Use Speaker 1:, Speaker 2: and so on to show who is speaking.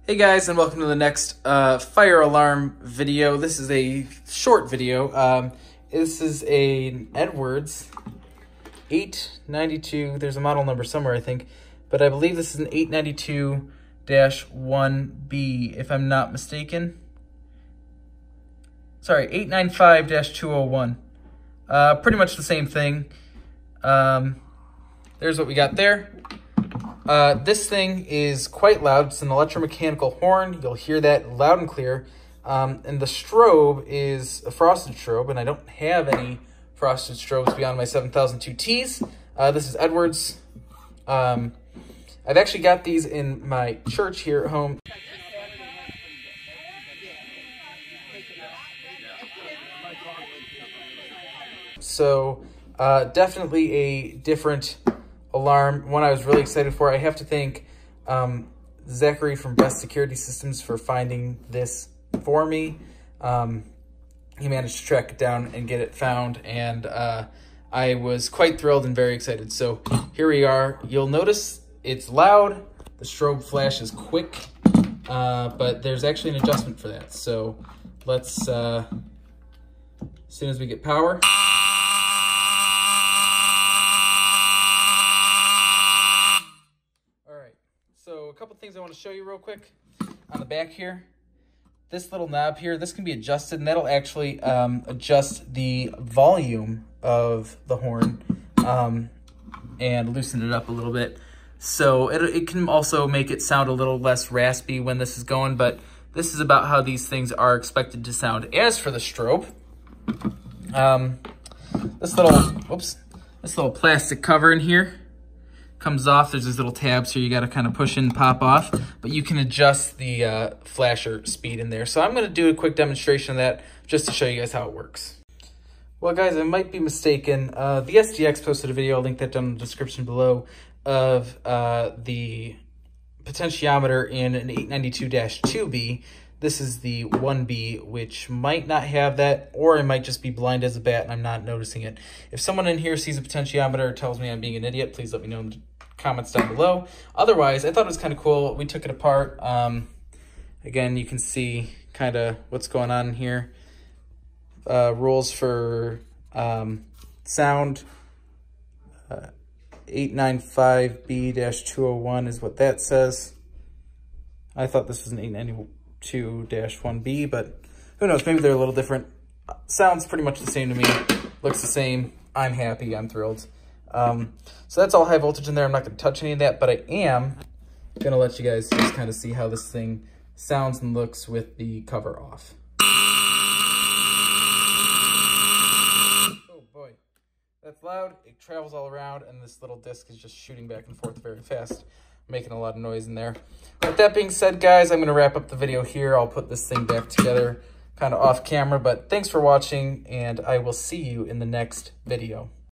Speaker 1: Hey guys, and welcome to the next fire alarm video. This is a short video. This is an Edwards 892. There's a model number somewhere, I think, but I believe this is an 892-1B, if I'm not mistaken. Sorry, 895-201. Pretty much the same thing. There's what we got there. This thing is quite loud. It's an electromechanical horn. You'll hear that loud and clear. And the strobe is a frosted strobe, and I don't have any frosted strobes beyond my 7002Ts. This is Edwards. I've actually got these in my church here at home. So definitely a different alarm, one I was really excited for. I have to thank Zachary from Best Security Systems for finding this for me. He managed to track it down and get it found, and I was quite thrilled and very excited. So here we are. You'll notice it's loud, the strobe flash is quick, but there's actually an adjustment for that. So let's, as soon as we get power, so a couple things I want to show you real quick. On the back here, this little knob here, this can be adjusted, and that'll actually adjust the volume of the horn and loosen it up a little bit. So it can also make it sound a little less raspy when this is going, but this is about how these things are expected to sound. As for the strobe, this little plastic cover in here comes off. There's these little tabs here you got to kind of push in and pop off, but you can adjust the flasher speed in there. So I'm going to do a quick demonstration of that just to show you guys how it works. Well guys, I might be mistaken. The SDX posted a video, I'll link that down in the description below, of the potentiometer in an 892-2B. This is the 1B, which might not have that, or I might just be blind as a bat and I'm not noticing it. If someone in here sees a potentiometer or tells me I'm being an idiot, please let me know in the comments down below. Otherwise, I thought it was kind of cool. We took it apart. Again, you can see kind of what's going on in here. Rules for sound. 895B-201 is what that says. I thought this was an 892-1B, but who knows, maybe they're a little different. Sounds pretty much the same to me, looks the same. I'm happy, I'm thrilled. So that's all high voltage in there. I'm not going to touch any of that, but I am going to let you guys just kind of see how this thing sounds and looks with the cover off. Oh boy, that's loud. It travels all around, and this little disc is just shooting back and forth very fast, making a lot of noise in there. With that being said, guys, I'm going to wrap up the video here. I'll put this thing back together kind of off camera, but thanks for watching, and I will see you in the next video.